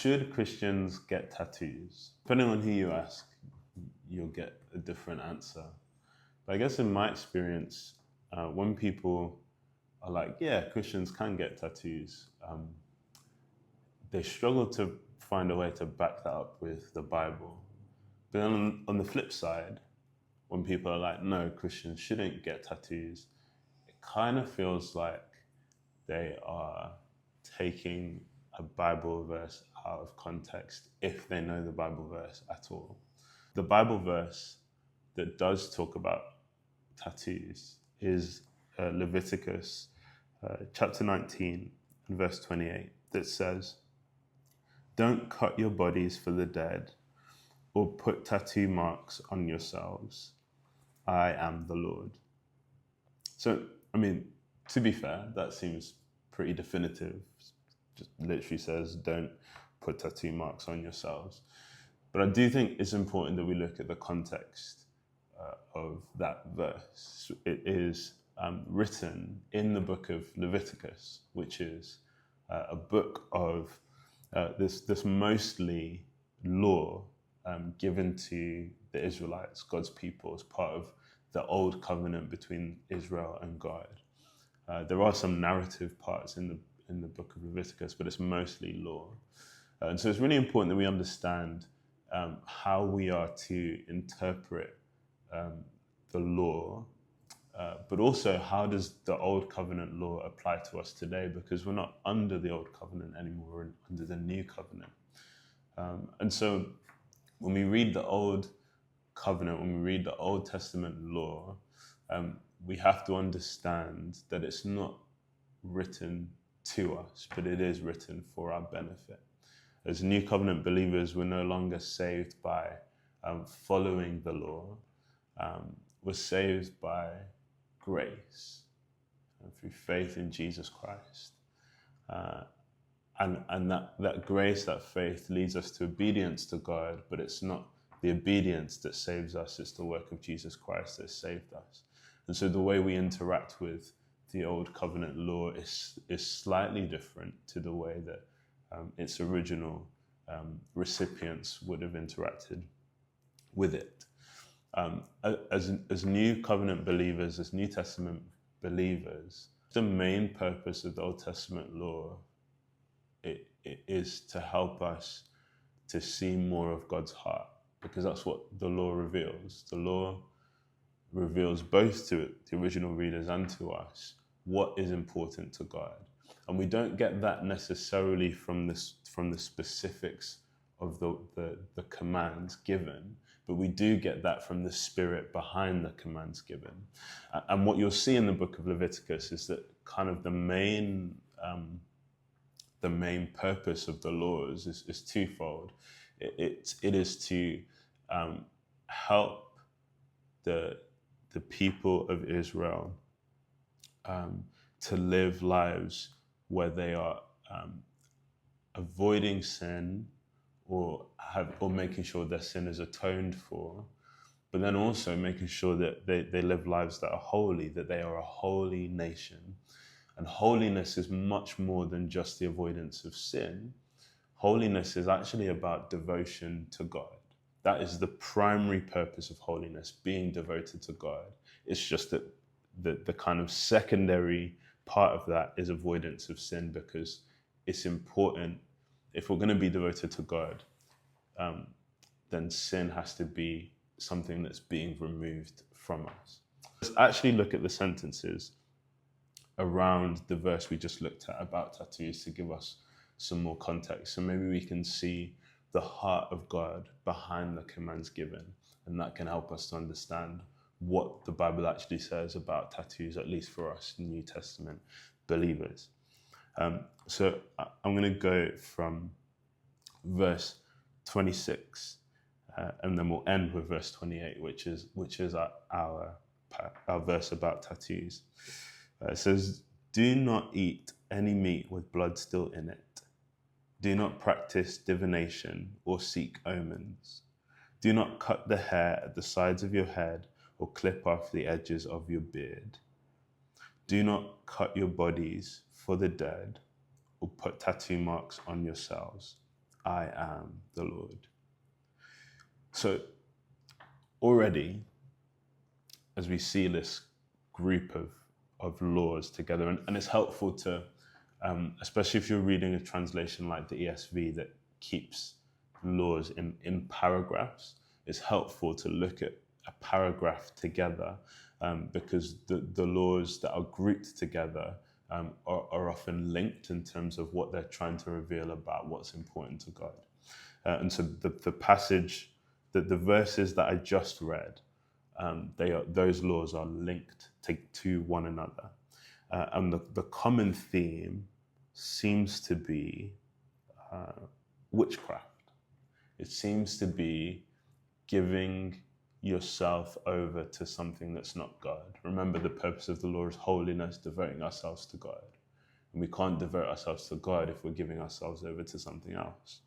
should Christians get tattoos? Depending on who you ask, you'll get a different answer. But I guess in my experience, when people are like, yeah, Christians can get tattoos, they struggle to find a way to back that up with the Bible. But then on the flip side, when people are like, no, Christians shouldn't get tattoos, it kind of feels like they are taking a Bible verse out of context if they know the Bible verse at all. The Bible verse that does talk about tattoos is Leviticus chapter 19 and verse 28 that says, "Don't cut your bodies for the dead or put tattoo marks on yourselves. I am the Lord." So, I mean, to be fair, that seems pretty definitive. Just literally says, don't put tattoo marks on yourselves. But I do think it's important that we look at the context of that verse. It is written in the book of Leviticus, which is a book of this mostly law given to the Israelites, God's people, as part of the old covenant between Israel and God. There are some narrative parts in the book of Leviticus, but it's mostly law. And so it's really important that we understand how we are to interpret the law, but also how does the old covenant law apply to us today, because we're not under the old covenant anymore, we're under the new covenant. And so when we read the old covenant, when we read the Old Testament law, we have to understand that it's not written to us, but it is written for our benefit. As New Covenant believers, we're no longer saved by following the law. We're saved by grace and through faith in Jesus Christ. And that grace, that faith leads us to obedience to God, but it's not the obedience that saves us, it's the work of Jesus Christ that saved us. And so the way we interact with the old covenant law is slightly different to the way that its original recipients would have interacted with it. As New Covenant believers, as New Testament believers, the main purpose of the Old Testament law it is to help us to see more of God's heart, because that's what the law reveals. The law reveals both to the original readers and to us what is important to God. And we don't get that necessarily from the specifics of the commands given, but we do get that from the spirit behind the commands given. And what you'll see in the book of Leviticus is that kind of the main purpose of the laws is twofold. It is to help the people of Israel to live lives where they are avoiding sin or making sure their sin is atoned for, but then also making sure that they live lives that are holy, that they are a holy nation. And holiness is much more than just the avoidance of sin. Holiness is actually about devotion to God. That is the primary purpose of holiness, being devoted to God. It's just that the kind of secondary part of that is avoidance of sin, because it's important. If we're going to be devoted to God, then sin has to be something that's being removed from us. Let's actually look at the sentences around the verse we just looked at about tattoos to give us some more context. So maybe we can see the heart of God behind the commands given, and that can help us to understand what the Bible actually says about tattoos, at least for us New Testament believers. So I'm going to go from verse 26, and then we'll end with verse 28, which is our verse about tattoos. It says, "Do not eat any meat with blood still in it. Do not practice divination or seek omens. Do not cut the hair at the sides of your head or clip off the edges of your beard. Do not cut your bodies for the dead or put tattoo marks on yourselves. I am the Lord. So already, as we see this group of laws together, and it's helpful to, especially if you're reading a translation like the ESV that keeps laws in paragraphs, it's helpful to look at a paragraph together, because the laws that are grouped together are often linked in terms of what they're trying to reveal about what's important to God. And so the passage, the verses that I just read, those laws are linked to one another. And the common theme seems to be witchcraft. It seems to be giving yourself over to something that's not God. Remember, the purpose of the law is holiness, devoting ourselves to God. And we can't devote ourselves to God if we're giving ourselves over to something else.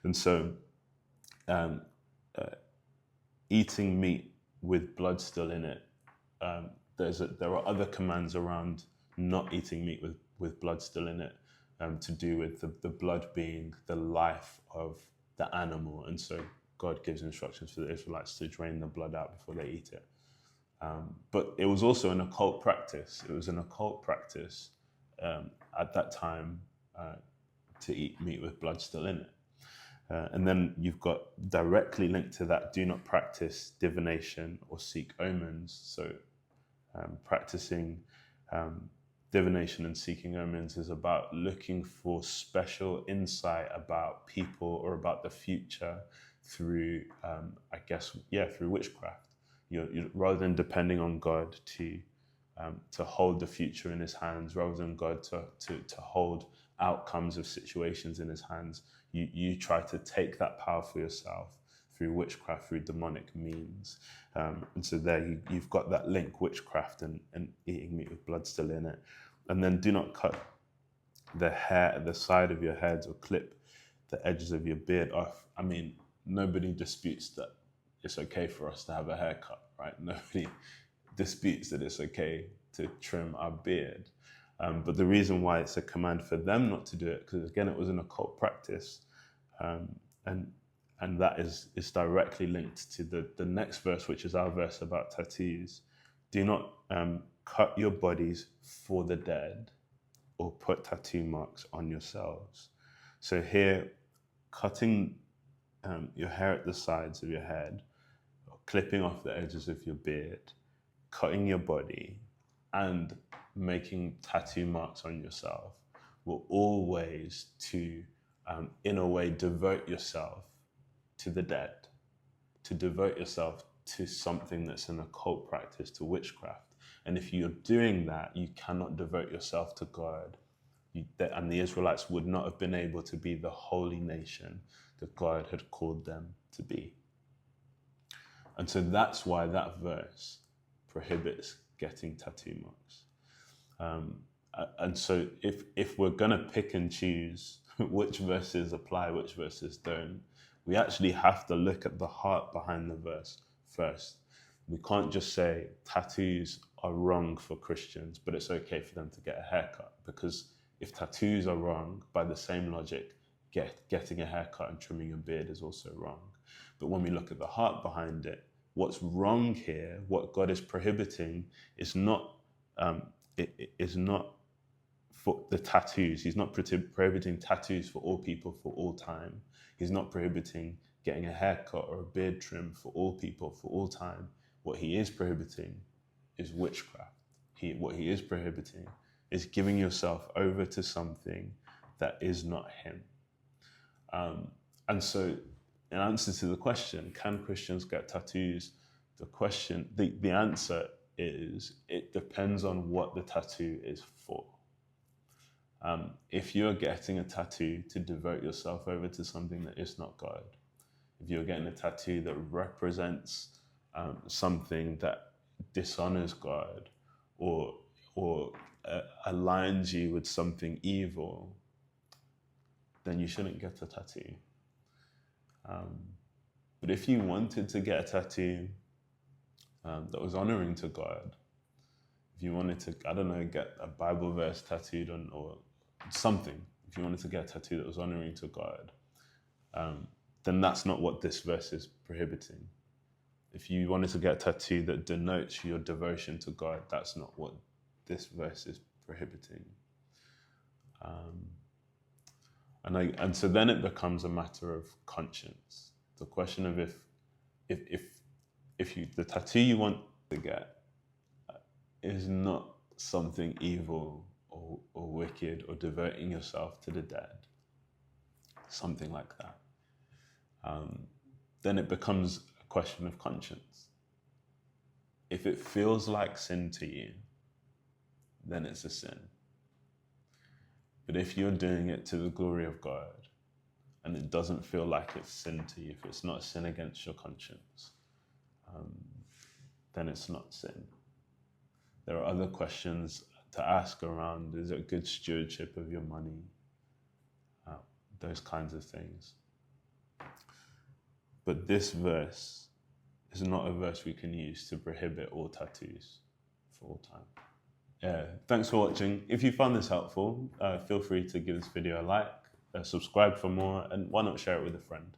And so eating meat with blood still in it, there are other commands around not eating meat with blood still in it, to do with the blood being the life of the animal. And so God gives instructions for the Israelites to drain the blood out before they eat it. But it was also an occult practice. It was an occult practice at that time to eat meat with blood still in it. And then you've got directly linked to that, do not practice divination or seek omens. So practicing divination and seeking omens is about looking for special insight about people or about the future through, through witchcraft. You're rather than depending on God to hold the future in his hands, rather than God to hold outcomes of situations in his hands, you try to take that power for yourself through witchcraft, through demonic means. And so there you've got that link, witchcraft and eating meat with blood still in it. And then do not cut the hair at the side of your heads or clip the edges of your beard off. I mean, nobody disputes that it's okay for us to have a haircut, right? Nobody disputes that it's okay to trim our beard. But the reason why it's a command for them not to do it, because again, it was an occult practice. And that is directly linked to the next verse, which is our verse about tattoos. Do not cut your bodies for the dead or put tattoo marks on yourselves. So here, cutting your hair at the sides of your head, or clipping off the edges of your beard, cutting your body, and making tattoo marks on yourself were all ways to, in a way, devote yourself to the dead, to devote yourself to something that's an occult practice, to witchcraft. And if you're doing that, you cannot devote yourself to God. And the Israelites would not have been able to be the holy nation that God had called them to be. And so that's why that verse prohibits getting tattoo marks. And so if we're going to pick and choose which verses apply, which verses don't, we actually have to look at the heart behind the verse first. We can't just say tattoos are wrong for Christians, but it's okay for them to get a haircut. Because if tattoos are wrong, by the same logic, getting a haircut and trimming your beard is also wrong. But when we look at the heart behind it, what's wrong here, what God is prohibiting, is not for the tattoos. He's not prohibiting tattoos for all people for all time. He's not prohibiting getting a haircut or a beard trim for all people for all time. What he is prohibiting is witchcraft. What he is prohibiting is giving yourself over to something that is not him. And so, in answer to the question, can Christians get tattoos? The answer is, it depends on what the tattoo is for. If you're getting a tattoo to devote yourself over to something that is not God, if you're getting a tattoo that represents something that dishonors God or aligns you with something evil, then you shouldn't get a tattoo. But if you wanted to get a tattoo that was honoring to God, if you wanted to, get a Bible verse tattooed on or something, if you wanted to get a tattoo that was honoring to God, then that's not what this verse is prohibiting. If you wanted to get a tattoo that denotes your devotion to God, that's not what this verse is prohibiting. And so then it becomes a matter of conscience. The question of if the tattoo you want to get is not something evil or wicked or devoting yourself to the dead, something like that, then it becomes a question of conscience. If it feels like sin to you, then it's a sin. But if you're doing it to the glory of God and it doesn't feel like it's sin to you, if it's not a sin against your conscience, then it's not sin. There are other questions to ask around, is it good stewardship of your money? Those kinds of things. But this verse is not a verse we can use to prohibit all tattoos for all time. Yeah, thanks for watching. If you found this helpful, feel free to give this video a like, subscribe for more, and why not share it with a friend?